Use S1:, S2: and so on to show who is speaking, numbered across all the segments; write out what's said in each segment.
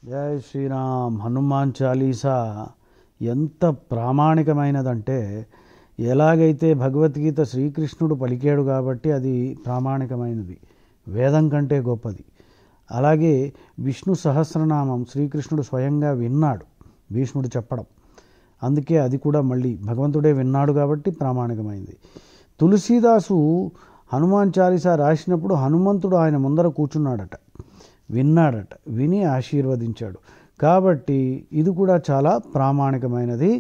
S1: జై శ్రీరామ్. హనుమాన్ చాలీసా ఎంత ప్రామాణికమైనదంటే, ఎలాగైతే భగవద్గీత శ్రీకృష్ణుడు పలికాడు కాబట్టి అది ప్రామాణికమైనది, వేదం కంటే గొప్పది. అలాగే విష్ణు సహస్రనామం శ్రీకృష్ణుడు స్వయంగా విన్నాడు, భీష్ముడు చెప్పడం. అందుకే అది కూడా మళ్ళీ భగవంతుడే విన్నాడు కాబట్టి ప్రామాణికమైంది. తులసీదాసు హనుమాన్ చాలీసా రాసినప్పుడు హనుమంతుడు ఆయన ముందర కూర్చున్నాడట, విన్నాడట, విని ఆశీర్వదించాడు. కాబట్టి ఇది కూడా చాలా ప్రామాణికమైనది.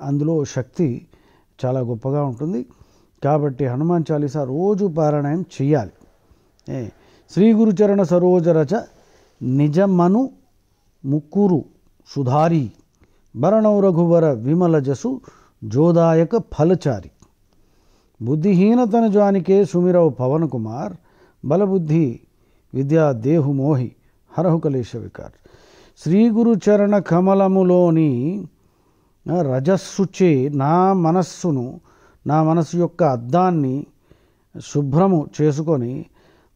S1: అందులో శక్తి చాలా గొప్పగా ఉంటుంది. కాబట్టి హనుమాన్ చాలీసా రోజు పారాయణం చెయ్యాలి. శ్రీ గురుచరణ సరోజరచ నిజమను ముక్కురు సుధారి భరణౌ రఘువర విమల జసు జోదాయక ఫలచారి బుద్ధిహీనతను జానికే సుమిరవు పవన్ కుమార్ బలబుద్ధి విద్యా దేహు మోహి హరహు కలేశ వికార్. శ్రీ గురుచరణ కమలములోని రజస్సుచే నా మనస్సు యొక్క అద్దాన్ని శుభ్రము చేసుకొని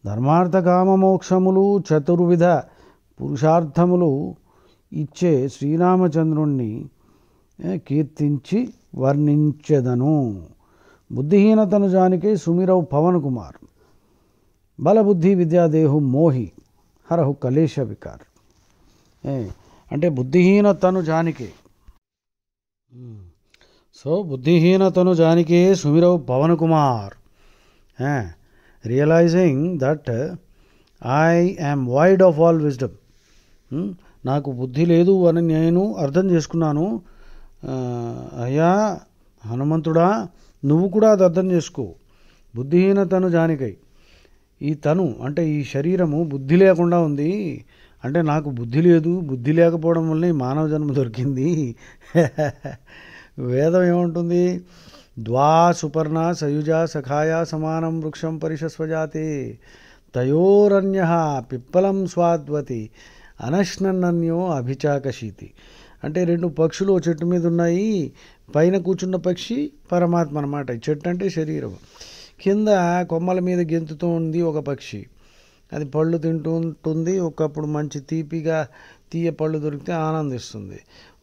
S1: ధర్మార్థ కామ మోక్షములు చతుర్విధ పురుషార్థములు ఇచ్చే శ్రీరామచంద్రుణ్ణి కీర్తించి వర్ణించెదను. బుద్ధిహీనతను జానికే సుమిరవు పవన్ కుమార్ బలబుద్ధి విద్యాదేహు మోహి హరహు కలేశ వికార్. అంటే బుద్ధిహీనతను జానికే, సో బుద్ధిహీనతను జానికే సుమిరవు Pavan Kumar. Realising that I am void of all wisdom. నాకు బుద్ధి లేదు అని నేను అర్థం చేసుకున్నాను. అయ్యా హనుమంతుడా, నువ్వు కూడా అది అర్థం చేసుకో. బుద్ధిహీనతను జానికై, ఈ తను అంటే ఈ శరీరము బుద్ధి లేకుండా ఉంది. అంటే నాకు బుద్ధి లేదు, బుద్ధి లేకపోవడం వల్లనే మానవ జన్మ దొరికింది. వేదం ఏముంటుంది? ద్వా సుపర్ణ సయుజ సఖాయ సమానం వృక్షం పరిషస్వజాతే తయోరన్య పిప్పలం స్వాద్వతి అనశ్నన్నన్యో అభిచాకశీతి. అంటే రెండు పక్షులు చెట్టు మీద ఉన్నాయి, పైన కూర్చున్న పక్షి పరమాత్మ అన్నమాట. ఈ చెట్టు అంటే శరీరం, కింద కొమ్మల మీద గెంతుతూ ఉంది ఒక పక్షి. అది పళ్ళు తింటూ ఉంటుంది. ఒకప్పుడు మంచి తీయ పళ్ళు దొరికితే ఆనందిస్తుంది,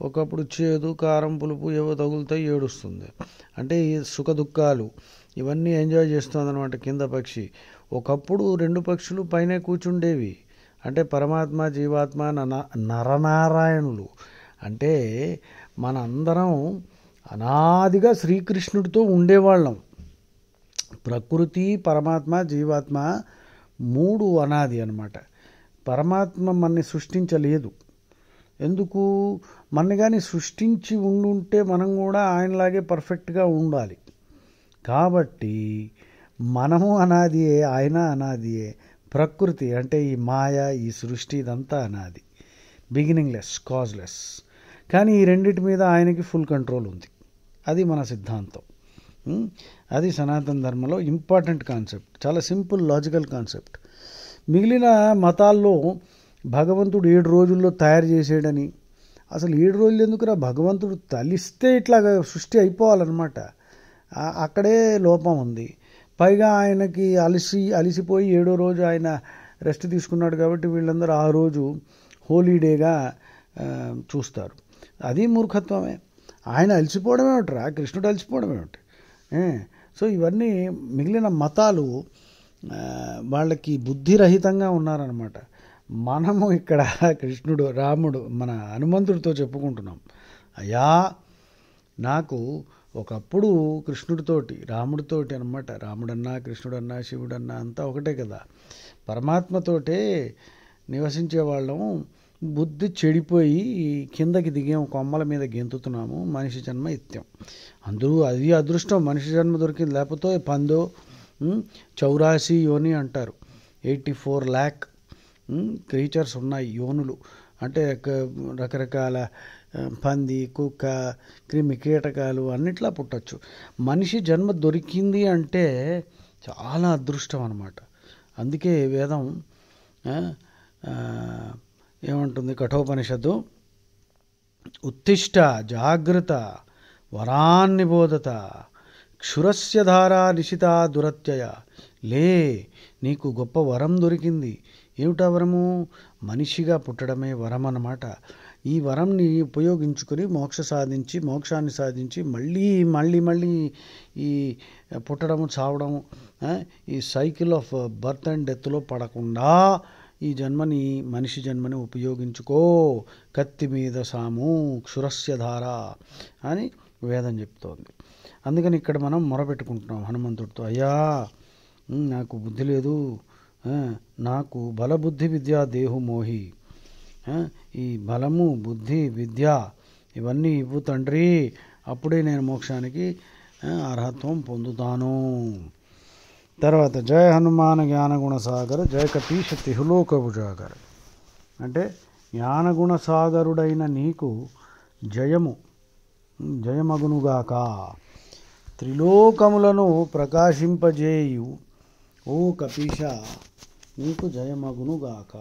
S1: ఒకప్పుడు చేదు కారం పులుపు ఏవో తగులుతాయి ఏడుస్తుంది. అంటే ఈ సుఖ దుఃఖాలు ఇవన్నీ ఎంజాయ్ చేస్తుంది అనమాట కింద పక్షి. ఒకప్పుడు రెండు పక్షులు పైన కూర్చుండేవి, అంటే పరమాత్మ జీవాత్మ నరనారాయణులు. అంటే మనందరం అనాదిగా శ్రీకృష్ణుడితో ఉండేవాళ్ళం. ప్రకృతి పరమాత్మ జీవాత్మ మూడు అనాది అన్నమాట. పరమాత్మ మనని సృష్టించలేదు. ఎందుకు? మనని కానీ సృష్టించి ఉండుంటే మనం కూడా ఆయనలాగే పర్ఫెక్ట్గా ఉండాలి. కాబట్టి మనము అనాదియే, ఆయన అనాదియే. ప్రకృతి అంటే ఈ మాయ, ఈ సృష్టి ఇదంతా అనాది, బిగినింగ్లెస్, కాజ్లెస్. కానీ ఈ రెండిటి మీద ఆయనకి ఫుల్ కంట్రోల్ ఉంది. అది మన సిద్ధాంతం. అది సనాతన ధర్మంలో ఇంపార్టెంట్ కాన్సెప్ట్, చాలా సింపుల్ లాజికల్ కాన్సెప్ట్. మిగిలిన మతాల్లో భగవంతుడు 7 రోజుల్లో తయారు చేసాడని, అసలు 7 రోజులు ఎందుకురా, భగవంతుడు తలిస్తే ఇట్లాగా సృష్టి అయిపోవాలన్నమాట. అక్కడే లోపం ఉంది. పైగా ఆయనకి అలిసిపోయి 7వ రోజు ఆయన రెస్ట్ తీసుకున్నాడు కాబట్టి వీళ్ళందరూ ఆ రోజు హోలీడేగా చూస్తారు. అది మూర్ఖత్వమే. ఆయన అలసిపోవడం ఏమిట్రా, కృష్ణుడు అలసిపోవడం ఏమిటి? సో ఇవన్నీ మిగిలిన మతాలు వాళ్ళకి బుద్ధిరహితంగా ఉన్నారనమాట. మనము ఇక్కడ కృష్ణుడు, రాముడు, మన హనుమంతుడితో చెప్పుకుంటున్నాం, అయ్యా నాకు ఒకప్పుడు కృష్ణుడితోటి రాముడితోటి అనమాట, రాముడన్నా కృష్ణుడన్నా శివుడన్నా అంతా ఒకటే కదా, పరమాత్మతోటే నివసించే వాళ్ళం. బుద్ధి చెడిపోయి కిందకి దిగాం, కొమ్మల మీద గెంతుతున్నాము, మనిషి జన్మ ఎత్తాం. అందరూ అది అదృష్టం, మనిషి జన్మ దొరికింది. లేకపోతే 84 యోని అంటారు, 84 lakh క్రీచర్స్ ఉన్నాయి, యోనులు. అంటే రకరకాల పంది, కుక్క, క్రిమి కీటకాలు అన్నిట్లా పుట్టచ్చు. మనిషి జన్మ దొరికింది అంటే చాలా అదృష్టం అన్నమాట. అందుకే వేదం ఏమంటుంది? కఠోపనిషత్తు, ఉత్తిష్ట జాగ్రత్త వరాన్నిబోధత క్షురస్య ధారా నిశితా దురత్యయ. లే, నీకు గొప్ప వరం దొరికింది, ఏమిటా వరము? మనిషిగా పుట్టడమే వరం అన్నమాట. ఈ వరంని ఉపయోగించుకొని మోక్షాన్ని సాధించి మళ్ళీ ఈ పుట్టడము చావడము, ఈ సైకిల్ ఆఫ్ బర్త్ అండ్ డెత్లో పడకుండా ఈ మనిషి జన్మని ఉపయోగించుకో. కత్తి మీద సాము క్షురస్య ధార అని వేదం చెప్తోంది. అందుకని ఇక్కడ మనం మొరపెట్టుకుంటున్నాం హనుమంతుడితో, అయ్యా నాకు బుద్ధి లేదు, నాకు బలబుద్ధి విద్యా దేహు మోహి, ఈ బలము బుద్ధి విద్య ఇవన్నీ ఇవ్వు తండ్రి, అప్పుడే నేను మోక్షానికి అర్హత్వం పొందుతాను. తర్వాత జయ హనుమాన్ జ్ఞానగుణ సాగర్ జయ కపీశ తిహులోక భుజాగర్ అంటే జ్ఞానగుణ సాగరుడైన నీకు జయమగునుగాక. త్రిలోకములను ప్రకాశింపజేయు ఓ కపీశ నీకు జయమగునుగాక.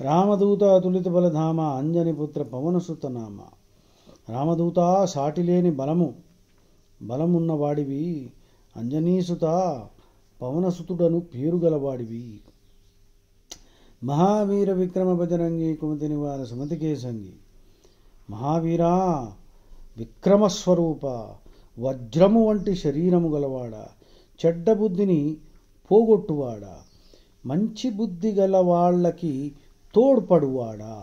S1: రామదూత అతులిత బలధామ అంజని పుత్ర పవనసుతనామ. రామదూత సాటిలేని బలమున్నవాడివి, అంజనీసుత పవనసుతుడను పేరు గలవాడివి. మహావీర విక్రమ బజరంగి కుమతి నివార సుమతికేశంగి. మహావీరా, విక్రమస్వరూప, వజ్రము వంటి శరీరము గలవాడా, చెడ్డ బుద్ధిని పోగొట్టువాడా, మంచి బుద్ధి గల వాళ్ళకి తోడ్పడువాడా.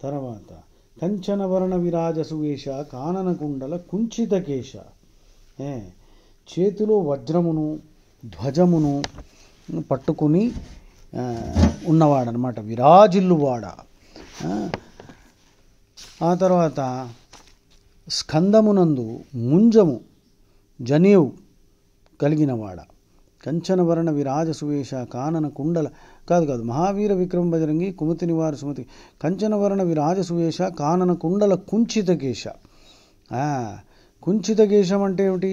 S1: తర్వాత కంచనవర్ణ విరాజ సువేష కానన కుండల కుంచిత కేశ. చేతిలో వజ్రమును ధ్వజమును పట్టుకుని ఉన్నవాడనమాట, విరాజిల్లువాడ. ఆ తర్వాత స్కందమునందు ముంజము జనేవు కలిగినవాడ. కంచనవర్ణ విరాజ సువేష కానన కుండల కాదు మహావీర విక్రమ బజరంగి కుమతి నివార సుమతి. కంచనవర్ణ విరాజ సువేష కానన కుండల కుంచిత కేశ. కుంచిత కేశం అంటే ఏమిటి?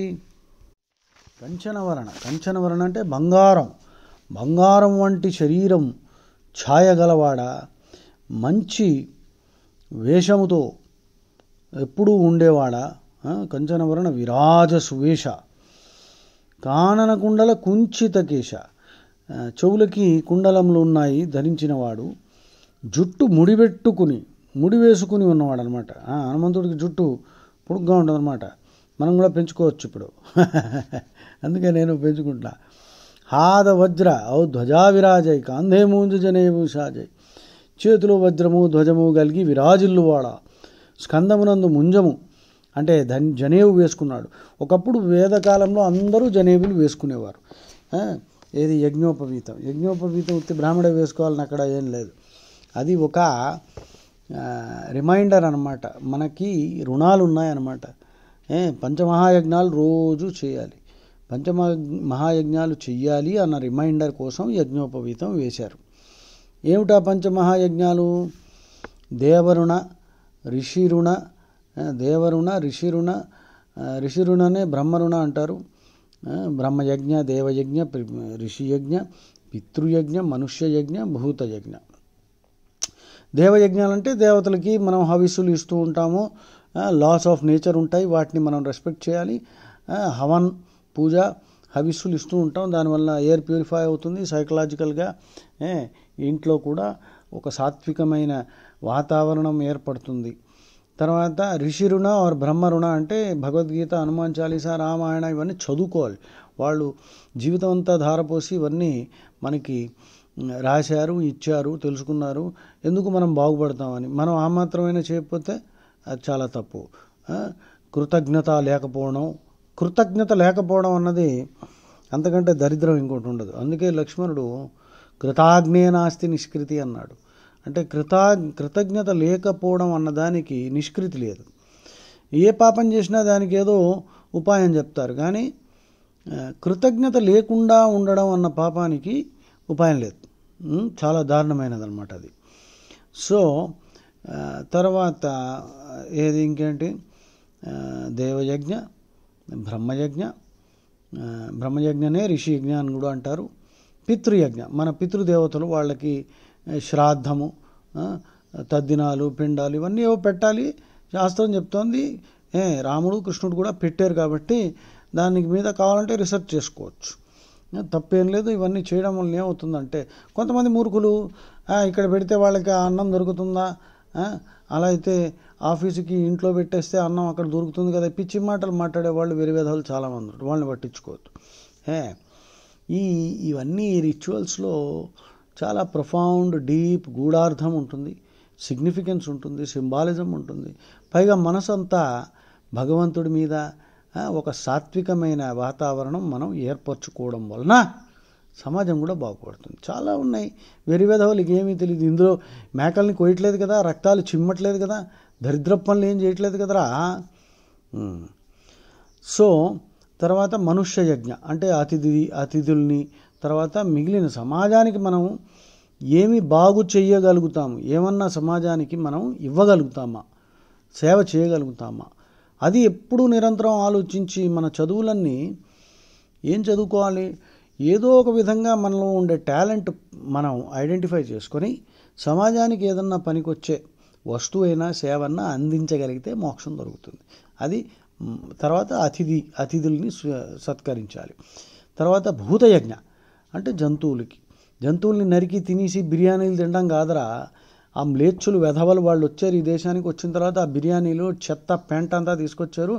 S1: కంచనవర్ణ అంటే బంగారం వంటి శరీరం ఛాయగలవాడ, మంచి వేషముతో ఎప్పుడూ ఉండేవాడ. కంచనవర్ణ విరాజ సువేష కానన కుండల కుంచిత కేశ. చెవులకి కుండలములు ఉన్నాయి ధరించినవాడు. జుట్టు ముడి వేసుకుని ఉన్నవాడు అనమాట. హనుమంతుడికి జుట్టు పొడుగ్గా ఉంటుంది అనమాట. మనం కూడా పెంచుకోవచ్చు ఇప్పుడు. అందుకే నేను పెంచుకుంటున్నా. హాద వజ్ర ఔ ధ్వజా విరాజై కాంధే మూంజు జనేవు షాజై. చేతిలో వజ్రము ధ్వజము కలిగి విరాజిల్లువాడ. స్కందమునందు ముంజము అంటే జనేవు వేసుకున్నాడు. ఒకప్పుడు వేదకాలంలో అందరూ జనేవులు వేసుకునేవారు. ఏది యజ్ఞోపవీతం ఉత్తి బ్రాహ్మడే వేసుకోవాలని అక్కడ ఏం లేదు. అది ఒక రిమైండర్ అన్నమాట. మనకి రుణాలు ఉన్నాయన్నమాట. పంచమహాయజ్ఞాలు రోజు చేయాలి, పంచమహాయజ్ఞాలు చెయ్యాలి అన్న రిమైండర్ కోసం యజ్ఞోపవీతం వేశారు. ఏమిటా పంచమహాయజ్ఞాలు? దేవరుణ ఋషిరుణనే బ్రహ్మరుణ అంటారు. బ్రహ్మయజ్ఞ, దేవయజ్ఞ, ఋషియజ్ఞ, పితృయజ్ఞ, మనుష్యయజ్ఞ, భూతయజ్ఞ. దేవయజ్ఞాలంటే దేవతలకి మనం హవిస్సులు ఇస్తూ ఉంటాము. లాస్ ఆఫ్ నేచర్ ఉంటాయి, వాటిని మనం రెస్పెక్ట్ చేయాలి. హవన్ పూజ హవిస్సులు ఇస్తూ ఉంటాం. దానివల్ల ఎయిర్ ప్యూరిఫై అవుతుంది. సైకలాజికల్గా ఇంట్లో కూడా ఒక సాత్వికమైన వాతావరణం ఏర్పడుతుంది. తర్వాత ఋషిరుణ ఆర్ బ్రహ్మరుణ అంటే భగవద్గీత, హనుమాన్ చాలీసా, రామాయణ ఇవన్నీ చదువుకోవాలి. వాళ్ళు జీవితం అంతా ధారపోసి ఇవన్నీ మనకి రాశారు, ఇచ్చారు, తెలుసుకున్నారు. ఎందుకు మనం బాగుపడతామని. మనం ఆ మాత్రమైనా చేయకపోతే అది చాలా తప్పు. కృతజ్ఞత లేకపోవడం అన్నది అంతకంటే దరిద్రం ఇంకోటి ఉండదు. అందుకే లక్ష్మణుడు కృతాజ్ఞే నాస్తి నిష్కృతి అన్నాడు. అంటే కృతజ్ఞత లేకపోవడం అన్నదానికి నిష్కృతి లేదు. ఏ పాపం చేసినా దానికి ఏదో ఉపాయం చెప్తారు, కానీ కృతజ్ఞత లేకుండా ఉండడం అన్న పాపానికి ఉపాయం లేదు. చాలా దారుణమైనది అనమాట అది. సో తర్వాత ఇంకేంటి? దేవయజ్ఞ, బ్రహ్మయజ్ఞనే ఋషి యజ్ఞ అని కూడా అంటారు. పితృయజ్ఞ, మన పితృదేవతలు వాళ్ళకి శ్రాద్ధము, తద్దినాలు, పిండాలు ఇవన్నీ ఏవో పెట్టాలి. శాస్త్రం చెప్తోంది. రాముడు కృష్ణుడు కూడా పెట్టారు కాబట్టి దానికి మీద కావాలంటే రీసెర్చ్ చేసుకోవచ్చు. తప్పేం లేదు. ఇవన్నీ చేయడం వల్ల ఏమవుతుందంటే కొంతమంది మూర్ఖులు ఇక్కడ పెడితే వాళ్ళకి అన్నం దొరుకుతుందా, అలా అయితే ఆఫీసుకి ఇంట్లో పెట్టేస్తే అన్నం అక్కడ దొరుకుతుంది కదా, పిచ్చి మాటలు మాట్లాడే వాళ్ళు వెరివేదాలు చాలామంది ఉంటారు. వాళ్ళని పట్టించుకోవద్దు. ఇవన్నీ రిచువల్స్లో చాలా ప్రొఫౌండ్ డీప్ గూఢార్థం ఉంటుంది, సిగ్నిఫికెన్స్ ఉంటుంది, సింబాలిజం ఉంటుంది. పైగా మనసంతా భగవంతుడి మీద ఒక సాత్వికమైన వాతావరణం మనం ఏర్పరచుకోవడం వలన సమాజం కూడా బాగుపడుతుంది. చాలా ఉన్నాయి వెరివేధవులకి ఏమీ తెలియదు. ఇందులో మేకల్ని కోయట్లేదు కదా, రక్తాలు చిమ్మట్లేదు కదా, దరిద్ర పనులు ఏం చేయట్లేదు కదరా. సో తర్వాత మనుష్య యజ్ఞ అంటే అతిథుల్ని, తర్వాత మిగిలిన సమాజానికి మనం ఏమి బాగు చేయగలుగుతాము, ఏమన్నా సమాజానికి మనం ఇవ్వగలుగుతామా, సేవ చేయగలుగుతామా, అది ఎప్పుడూ నిరంతరం ఆలోచించి మన చదువులన్నీ ఏం చదువుకోవాలి, ఏదో ఒక విధంగా మనలో ఉండే టాలెంట్ మనం ఐడెంటిఫై చేసుకొని సమాజానికి ఏదన్నా పనికొచ్చే వస్తువైనా సేవన్నా అందించగలిగితే మోక్షం దొరుకుతుంది. అది తర్వాత అతిథుల్ని సత్కరించాలి. తర్వాత భూతయజ్ఞ అంటే జంతువుల్ని నరికి తినేసి బిర్యానీలు తినడం కాదరా. ఆ మ్లేచ్చులు వెధవలు వాళ్ళు వచ్చారు ఈ దేశానికి, వచ్చిన తర్వాత ఆ బిర్యానీలు చెత్త పెంట అంతా తీసుకొచ్చారు,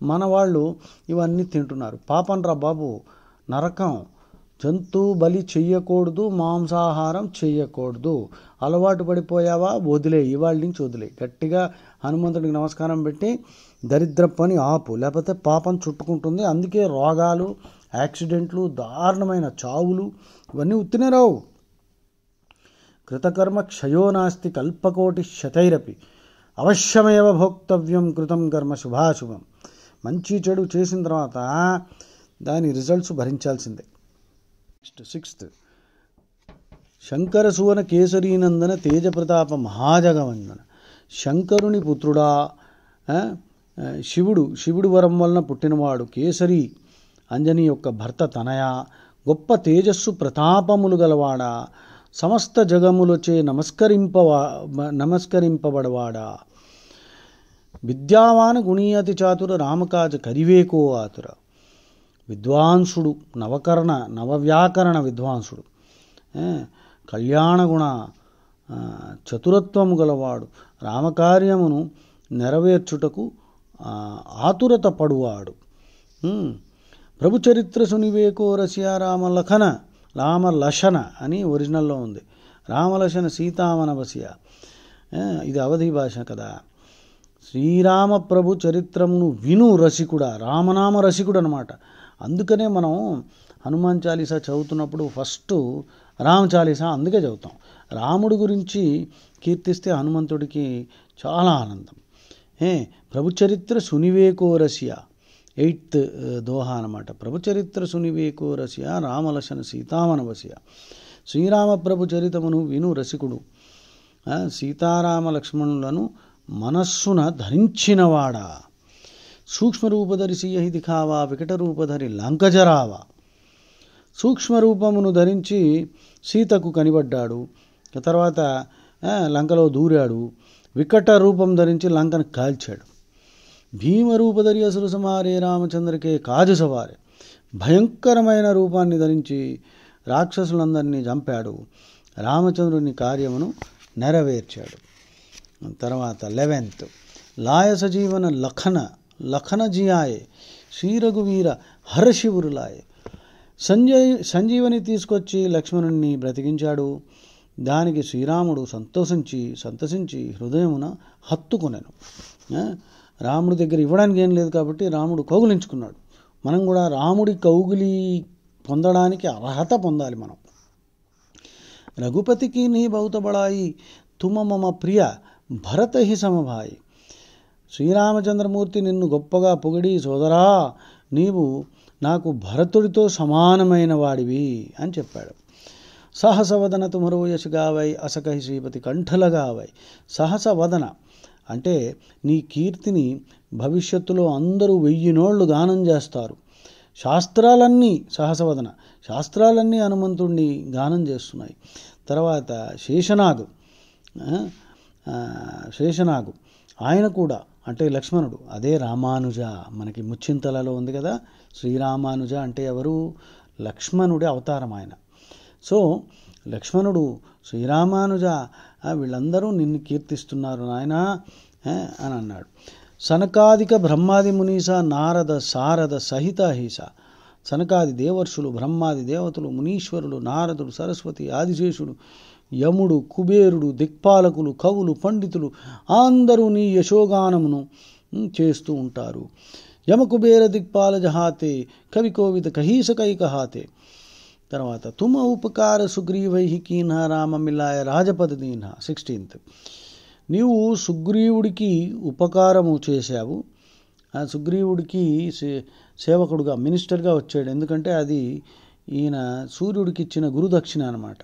S1: మన వాళ్ళు ఇవన్నీ తింటున్నారు. పాపంరా బాబు, నరకం. జంతు బలి చెయ్యకూడదు, మాంసాహారం చెయ్యకూడదు. అలవాటు పడిపోయావా, వదిలే, ఇవాళ నుంచి వదిలే. గట్టిగా హనుమంతుడికి నమస్కారం పెట్టి దరిద్ర పని ఆపు, లేకపోతే పాపం చుట్టుకుంటుంది. అందుకే రోగాలు, యాక్సిడెంట్లు, దారుణమైన చావులు ఇవన్నీ ఉత్తినే రావు. కృతకర్మ క్షయో నాస్తి కల్పకోటి శతైరపి అవశ్యమేవ భోక్తవ్యం కృతం కర్మ శుభాశుభం. మంచి చెడు చేసిన తర్వాత దాని రిజల్ట్స్ భరించాల్సిందే. నెక్స్ట్ 6th శంకర సువన కేసరీనందన తేజప్రతాప మహాజగవందన. శంకరుని పుత్రుడా, శివుడు వరం వలన పుట్టినవాడు, కేసరి అంజని యొక్క భర్త తనయ, గొప్ప తేజస్సు ప్రతాపములు గలవాడా, సమస్త జగములచే నమస్కరింపబడవాడా, విద్యావాన గుణీయతి చాతుర రామకాజ కరివేకో ఆతుర. విద్వాంసుడు, నవవ్యాకరణ విద్వాంసుడు, కళ్యాణగుణ చతురత్వము గలవాడు, రామకార్యమును నెరవేర్చుటకు ఆతురత పడువాడు. ప్రభుచరిత్ర సునివేకో రసియా రామలశన అని ఒరిజినల్లో ఉంది. రామలశన సీతామన వసియ, ఇది అవధి భాష కదా. శ్రీరామ ప్రభు చరిత్రమును విను రసికుడా, రామనామ రసికుడు అనమాట. అందుకనే మనం హనుమాన్ చాలీసా చదువుతున్నప్పుడు ఫస్ట్ రామ చాలీసా అందుకే చదువుతాం. రాముడి గురించి కీర్తిస్తే హనుమంతుడికి చాలా ఆనందం. ప్రభుచరిత్ర సునివేకో రసియ 8th దోహా అనమాట. ప్రభుచరిత్ర సునివేకో రసియ రామలశన సీతామన వసియ. శ్రీరామ ప్రభు చరితమును విను రసికుడు, సీతారామ లక్ష్మణులను మనస్సున ధరించినవాడా, సూక్ష్మరూపధరి సియహి దిఖావా వికట రూపధరి లంకజరావా. సూక్ష్మరూపమును ధరించి సీతకు కనిపడ్డాడు, తర్వాత లంకలో దూరాడు. వికట రూపం ధరించి లంకను కాల్చాడు. భీమరూపధరి అసురు సమారే రామచంద్రకే కాజు సవారే. భయంకరమైన రూపాన్ని ధరించి రాక్షసులందరినీ చంపాడు, రామచంద్రుని కార్యమును నెరవేర్చాడు. తర్వాత 11th లాయ సజీవన లఖన జియాయే శ్రీరఘువీర హర్షివురులాయే. సంజీవని తీసుకొచ్చి లక్ష్మణుణ్ణి బ్రతికించాడు. దానికి శ్రీరాముడు సంతసించి హృదయమున హత్తుకొనెను. రాముడి దగ్గర ఇవ్వడానికి ఏం లేదు కాబట్టి రాముడు కౌగులించుకున్నాడు. మనం కూడా రాముడి కౌగులి పొందడానికి అర్హత పొందాలి మనం. రఘుపతికి నీ బౌత బడాయి తుమ మమ ప్రియ భరత హి సమభాయి. శ్రీరామచంద్రమూర్తి నిన్ను గొప్పగా పొగిడి, సోదరా నీవు నాకు భరతుడితో సమానమైన వాడివి అని చెప్పాడు. సహసవదన తుమరో యశగావై అసకహి శ్రీపతి కంఠలగావై. సహసవదన అంటే నీ కీర్తిని భవిష్యత్తులో అందరూ 1000 నోళ్ళు గానం చేస్తారు. శాస్త్రాలన్నీ హనుమంతుణ్ణి గానం చేస్తున్నాయి. తర్వాత శేషనాగు ఆయన కూడా అంటే లక్ష్మణుడు, అదే రామానుజ. మనకి ముచ్చింతలలో ఉంది కదా, శ్రీరామానుజ అంటే ఎవరు? లక్ష్మణుడి అవతారం ఆయన. సో లక్ష్మణుడు శ్రీరామానుజ వీళ్ళందరూ నిన్ను కీర్తిస్తున్నారు నాయన అని అన్నాడు. సనకాదిక బ్రహ్మాది మునీస నారద సారద సహిత హీస. సనకాది దేవర్షులు, బ్రహ్మాది దేవతలు, మునీశ్వరులు, నారదుడు, సరస్వతి, ఆదిశేషుడు, యముడు, కుబేరుడు, దిక్పాలకులు, కవులు, పండితులు అందరూ నీ యశోగానమును చేస్తూ ఉంటారు. యమకుబేర దిక్పాల జహాతే కవి కోవిద కహీస కై కహాతే. తర్వాత తుమ ఉపకార సుగ్రీవై కీన రామ మిలాయ రాజపద దీన. 16th, నీవు సుగ్రీవుడికి ఉపకారము చేశావు. ఆ సుగ్రీవుడికి సేవకుడుగా, మినిస్టర్గా వచ్చాడు. ఎందుకంటే అది ఈయన సూర్యుడికి ఇచ్చిన గురుదక్షిణ అనమాట.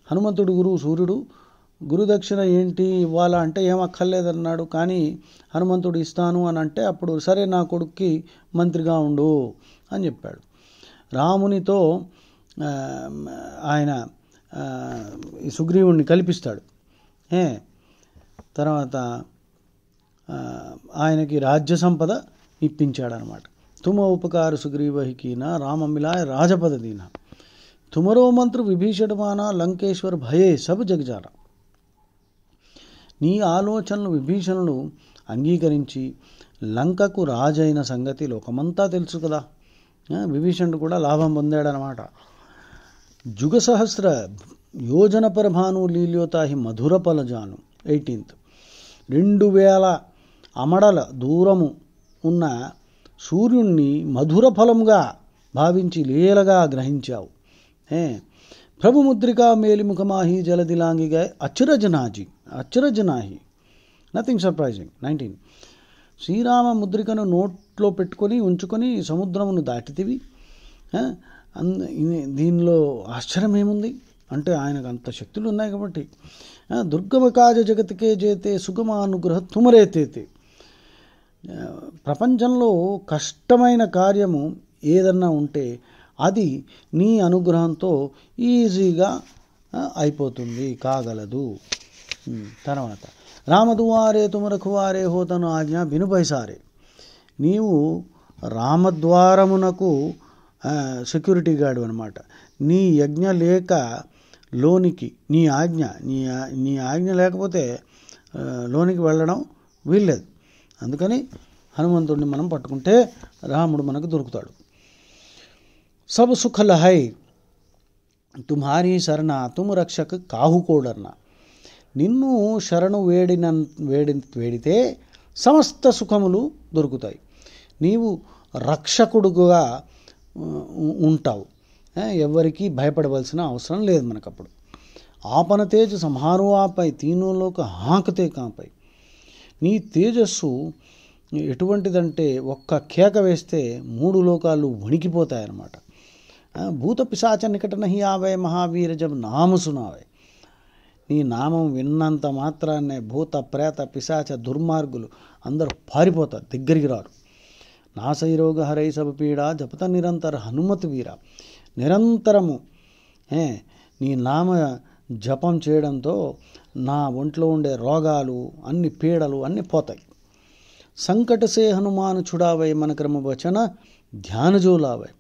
S1: హనుమంతుడు గురువు సూర్యుడు. గురుదక్షిణ ఏంటి ఇవ్వాలా అంటే ఏం అక్కర్లేదన్నాడు. కానీ హనుమంతుడు ఇస్తాను అని అంటే అప్పుడు సరే నా కొడుక్కి మంత్రిగా ఉండు అని చెప్పాడు. రామునితో ఆయన ఈ సుగ్రీవుణ్ణి కల్పిస్తాడు. తర్వాత ఆయనకి రాజ్య సంపద ఇప్పించాడనమాట. తుమ ఉపకార సుగ్రీవహికీన రామమిలాయ రాజపద దీన. తుమరో మంత్ర విభీషణమాన లంకేశ్వర్ భయే సబ్ జగజాన. నీ ఆలోచనలు విభీషణుడు అంగీకరించి లంకకు రాజైన సంగతి లోకమంతా తెలుసు కదా. విభీషణుడు కూడా లాభం పొందాడనమాట. జుగ సహస్ర యోజన పరభాను లీల్యోతాహి మధుర పలజాను. 18th, 2000 అమడల దూరము ఉన్న సూర్యుణ్ణి మధుర ఫలముగా భావించి లీలగా గ్రహించావు. ప్రభుముద్రికా మేలిముఖమాహి జలదిలాంగిగా అచ్చరజనాహి. Nothing surprising. 19, శ్రీరామ ముద్రికను నోట్లో పెట్టుకొని ఉంచుకొని సముద్రమును దాటితివి. దీనిలో ఆశ్చర్యం ఏముంది అంటే ఆయనకు అంత శక్తులు ఉన్నాయి కాబట్టి. దుర్గమ కాజ జగతికే చేతే సుగమ అనుగ్రహ తుమరేతేతే. ప్రపంచంలో కష్టమైన కార్యము ఏదన్నా ఉంటే అది నీ అనుగ్రహంతో ఈజీగా అయిపోతుంది, కాగలదు. తర్వాత రామదువారే తుమరఖువారే హోతను ఆజ్ఞ బినుబైసారే. నీవు రామద్వారమునకు సెక్యూరిటీ గార్డు అనమాట. నీ యజ్ఞ లేక లోనికి నీ ఆజ్ఞ లేకపోతే లోనికి వెళ్ళడం వీల్లేదు. అందుకని హనుమంతుడిని మనం పట్టుకుంటే రాముడు మనకు దొరుకుతాడు. సబ్ సుఖల హై తుమ్హారీ శరణ తుమ్ రక్షక్ కాహుకోడర్నా. నిన్ను శరణు వేడితే సమస్త సుఖములు దొరుకుతాయి. నీవు రక్షకుడుగా ఉంటావు. ఎవరికి భయపడవలసిన అవసరం లేదు మనకప్పుడు. ఆపన తేజ సంహారో ఆపై తీనులోక హాకతే కాపై. నీ తేజస్సు ఎటువంటిదంటే ఒక్క కేక వేస్తే 3 లోకాలు వణికిపోతాయన్నమాట. భూత పిశాచ నికట నహి ఆవే మహావీర జబ్ నామ సునావే. నీ నామం విన్నంత మాత్రాన్నే భూత ప్రేత పిశాచ దుర్మార్గులు అందరూ పారిపోతారు, దగ్గరికి రారు. నాసైరోగ హరై సబ పీడ జపత నిరంతర హనుమతి వీర. నిరంతరము నీ నామ జపం చేయడంతో నా ఒంట్లో ఉండే రోగాలు అన్ని పీడలు అన్నీ పోతాయి. సంకటసే హనుమాను చుడావై మన క్రమవచన ధ్యానజోలావై.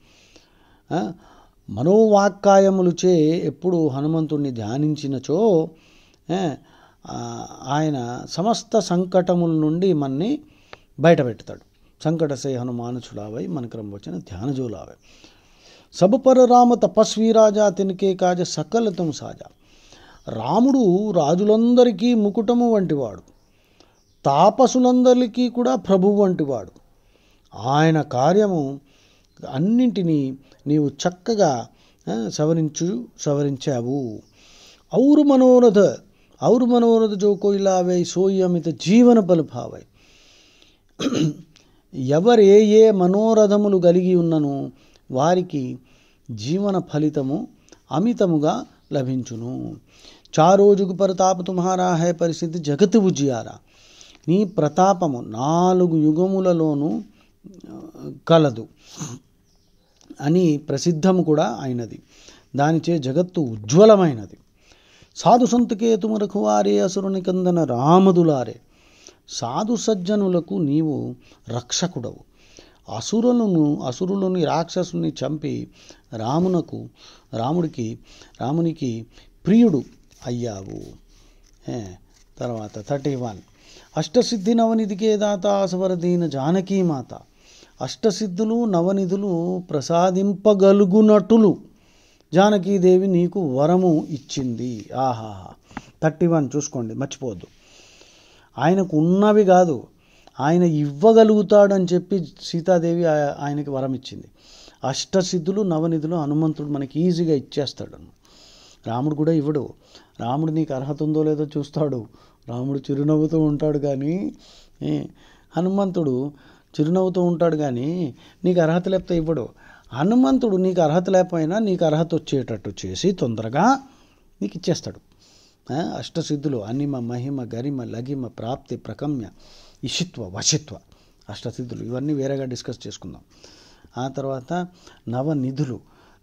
S1: మనోవాక్కాయములుచే ఎప్పుడు హనుమంతుణ్ణి ధ్యానించినచో ఆయన సమస్త సంకటముల నుండి మన్ని బయట పెడతాడు. సంకటసే హనుమాను చుడావై మన క్రమవచన ధ్యానజోలావై. సబ్ పర రామ తపస్వీ రాజా తినకే కాజ సకలతం సాజా. రాముడు రాజులందరికీ ముకుటము వంటివాడు, తాపసులందరికీ కూడా ప్రభువు వంటివాడు. ఆయన కార్యము అన్నింటినీ నీవు చక్కగా సవరించావు. ఔరు మనోరథ జో కోయిలావై సోయి అమిత జీవన పలుపావై. ఎవరు ఏ మనోరథములు కలిగి ఉన్నను వారికి జీవన ఫలితము అమితముగా లభించును. చారోజుగు ప్రతాప తుమ్హారా హై పరిస్థితి జగత్ ఉజియారా. నీ ప్రతాపము 4 యుగములలోనూ కలదు అని ప్రసిద్ధము కూడా అయినది. దానిచే జగత్తు ఉజ్వలమైనది. సాధు సంతకే తుమ రఖువారే అసురుని కందన రామదులారే. సాధు సజ్జనులకు నీవు రక్షకుడవు, అసురులని రాక్షసుని చంపి రామునికి ప్రియుడు అయ్యావు. తర్వాత 31 అష్టసిద్ధి నవనిధికే దాత అసవరదీన జానకీమాత. అష్టసిద్ధులు నవనిధులు ప్రసాదింపగలుగునట్టులు జానకీదేవి నీకు వరము ఇచ్చింది. ఆహాహా. 31 చూసుకోండి, మర్చిపోవద్దు. ఆయనకు ఉన్నవి కాదు, ఆయన ఇవ్వగలుగుతాడని చెప్పి సీతాదేవి ఆయనకి వరం ఇచ్చింది. అష్టసిద్ధులు నవనిధులు హనుమంతుడు మనకి ఈజీగా ఇచ్చేస్తాడు. రాముడు కూడా ఇవ్వడు. రాముడు నీకు అర్హత ఉందో లేదో చూస్తాడు. రాముడు చిరునవ్వుతూ ఉంటాడు కానీ, హనుమంతుడు చిరునవ్వుతూ ఉంటాడు కానీ నీకు అర్హత లేకపోతే ఇవ్వడు. హనుమంతుడు నీకు అర్హత లేకపోయినా నీకు అర్హత వచ్చేటట్టు చేసి తొందరగా నీకు ఇచ్చేస్తాడు. అష్టసిద్ధులు అనిమ మహిమ గరిమ లగిమ ప్రాప్తి ప్రకమ్య ఇషిత్వ వశిత్వ అష్టసిద్ధులు, ఇవన్నీ వేరేగా డిస్కస్ చేసుకుందాం. ఆ తర్వాత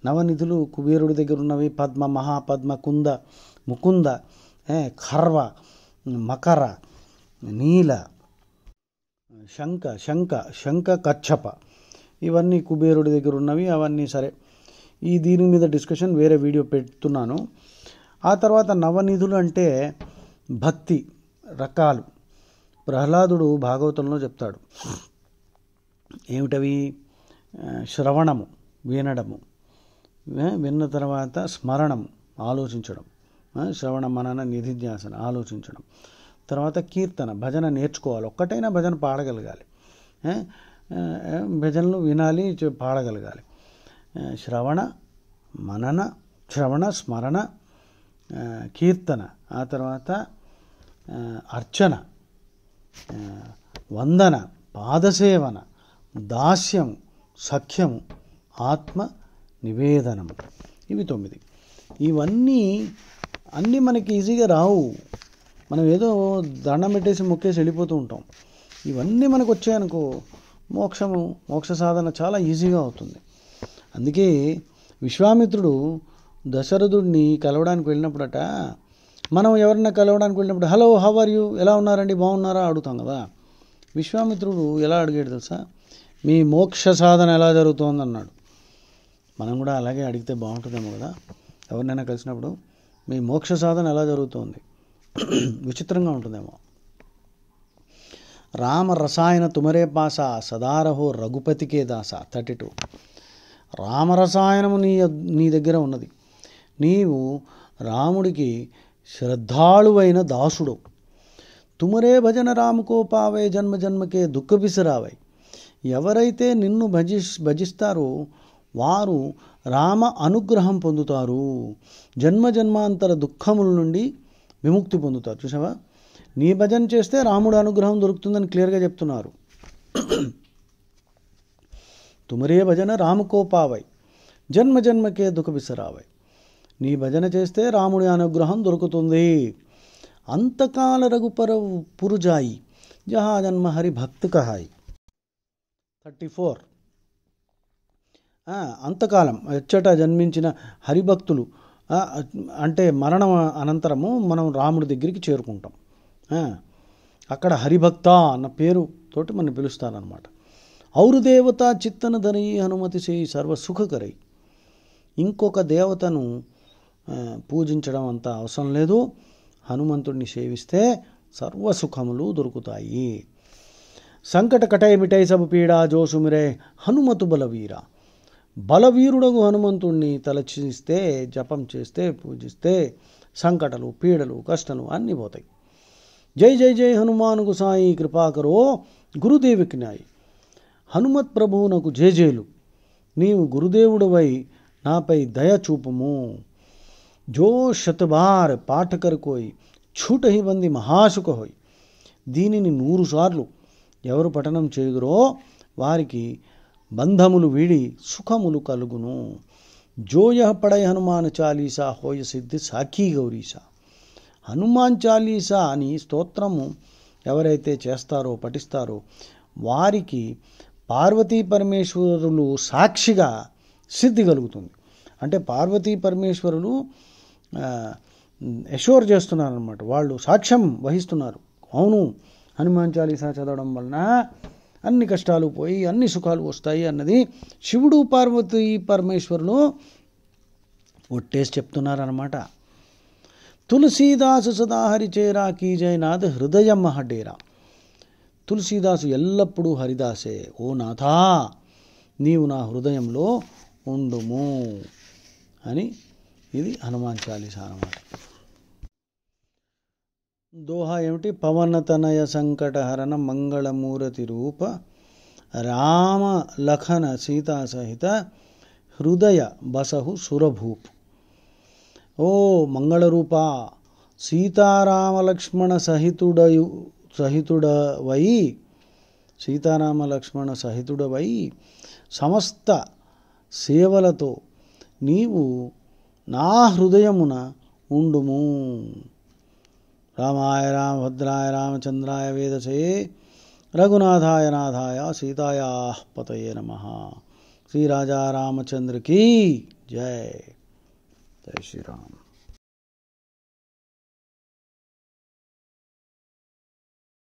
S1: నవనిధులు కుబేరుడి దగ్గర ఉన్నవి. పద్మ, మహాపద్మ, కుంద, ముకుంద, ఖర్వ, మకర, నీల, శంఖ కచ్చప, ఇవన్నీ కుబేరుడి దగ్గర ఉన్నవి. అవన్నీ సరే, దీని మీద డిస్కషన్ వేరే వీడియో పెడుతున్నాను. ఆ తర్వాత నవనిధులు అంటే భక్తి రకాలు. ప్రహ్లాదుడు భాగవతంలో చెప్తాడు. ఏమిటవి? శ్రవణము, వినడము, విన్న తర్వాత స్మరణము, ఆలోచించడం, శ్రవణ మనన నిధిధ్యాసన, ఆలోచించడం. తర్వాత కీర్తన, భజన నేర్చుకోవాలి. ఒక్కటైనా భజన పాడగలగాలి, భజనలు వినాలి, పాడగలగాలి. శ్రవణ స్మరణ, కీర్తన, ఆ తర్వాత అర్చన, వందన, పాదసేవన, దాస్యము, సఖ్యము, ఆత్మ నివేదనము. ఇవి 9. ఇవన్నీ మనకి ఈజీగా రావు. మనం ఏదో దండం పెట్టేసి మొక్కేసి వెళ్ళిపోతూ ఉంటాం. ఇవన్నీ మనకు వచ్చాయనుకో మోక్ష సాధన చాలా ఈజీగా అవుతుంది. అందుకే విశ్వామిత్రుడు దశరథుడిని కలవడానికి వెళ్ళినప్పుడట, మనం ఎవరన్నా కలవడానికి వెళ్ళినప్పుడు హలో హౌ ఆర్ యూ, ఎలా ఉన్నారండి, బాగున్నారా అడుగుతాం కదా. విశ్వామిత్రుడు ఎలా అడిగాడు తెలుసా? మీ మోక్ష సాధన ఎలా జరుగుతోంది అన్నాడు. మనం కూడా అలాగే అడిగితే బాగుంటుందేమో కదా. ఎవరినైనా కలిసినప్పుడు మీ మోక్ష సాధన ఎలా జరుగుతోంది, విచిత్రంగా ఉంటుందేమో. రామ రసాయన తుమరే పాస సదారహో రఘుపతికే దాస. 32 రామరసాయనము నీ దగ్గర ఉన్నది. నీవు రాముడికి శ్రద్ధాళువైన దాసుడు. తుమరే భజన రాముకో పావై జన్మ జన్మకే దుఃఖ బిసరావై. ఎవరైతే నిన్ను భజిస్తారో వారు రామ అనుగ్రహం పొందుతారు, జన్మ జన్మాంతర దుఃఖముల నుండి విముక్తి పొందుతారు. చూసావా, నీ భజన చేస్తే రాముడు అనుగ్రహం దొరుకుతుందని క్లియర్గా చెప్తున్నారు. తుమరే భజన రాముకో పావై జన్మ జన్మకే దుఃఖ బిసరావై. నీ భజన చేస్తే రాముడి అనుగ్రహం దొరుకుతుంది. అంతకాల రఘుపర పురుజాయి జహా జన్మ హరి భక్తు కహాయి. 34 అంతకాలం ఎచ్చట జన్మించిన హరిభక్తులు, అంటే మరణం అనంతరము మనం రాముడి దగ్గరికి చేరుకుంటాం. అక్కడ హరిభక్త అన్న పేరుతోటి మనం పిలుస్తారనమాట. ఔరు దేవత చిత్తన ధరి హనుమతి చేయి సర్వసుఖకరై. ఇంకొక దేవతను పూజించడం అంత అవసరం లేదు. హనుమంతుడిని సేవిస్తే సర్వసుఖములు దొరుకుతాయి. సంకట కటై మిటై సబు పీడా జోసుమిరే హనుమతు బలవీర. బలవీరుడగు హనుమంతుణ్ణి తలచిస్తే, జపం చేస్తే, పూజిస్తే సంకటలు, పీడలు, కష్టాలు అన్నీ పోతాయి. జై జై జై హనుమానుకు సాయి కృపాకరో గురుదేవికి నాయి. హనుమత్ ప్రభువునకు జేజేలు. నీవు గురుదేవుడవై నాపై దయ చూపుము. జో శతబార్ పాఠకర్ కోయి ఛూటహి బంది మహాసుఖ హోయ్. దీనిని 100 సార్లు ఎవరు పఠనం చేయుదురో వారికి బంధములు వీడి సుఖములు కలుగును. జోయహ పడై హనుమాన్ చాలీసా హోయ సిద్ధి సాఖీ గౌరీసా. హనుమాన్ చాలీసా అని స్తోత్రము ఎవరైతే చేస్తారో, పఠిస్తారో వారికి పార్వతీ పరమేశ్వరులు సాక్షిగా సిద్ధి కలుగుతుంది. అంటే పార్వతీ పరమేశ్వరులు ఎషోర్ చేస్తున్నారన్నమాట. వాళ్ళు సాక్ష్యం వహిస్తున్నారు. అవును, హనుమాన్ చాలీసా చదవడం వలన అన్ని కష్టాలు పోయి అన్ని సుఖాలు వస్తాయి అన్నది శివుడు పార్వతీ పరమేశ్వరులు ఒట్టేసి చెప్తున్నారన్నమాట. తులసీదాసు సదాహరి చేరా కీ జయనాథ్ హృదయం మహడేరా. తులసీదాసు ఎల్లప్పుడూ హరిదాసే. ఓ నాథా నీవు నా హృదయంలో ఉండుము అని ఇది హనుమాన్ చాలీసా అన్నమాట. దోహా ఏమిటి? పవనతనయ సంకటహరణ మంగళమూరతి రూప రామ లఖన సీతా సహిత హృదయ బసహు సురభూప్. ఓ మంగళరూప, సీతారామ లక్ష్మణ సహితుడవై సమస్త సేవలతో నీవు నా హృదయమున ఉండుము. రామాయ రామభద్రాయ రామచంద్రాయ వేదసే రఘునాథాయ నాథాయ సీతాయా పతయే నమః. శ్రీ రాజా రామచంద్ర की जय. जय श्री राम.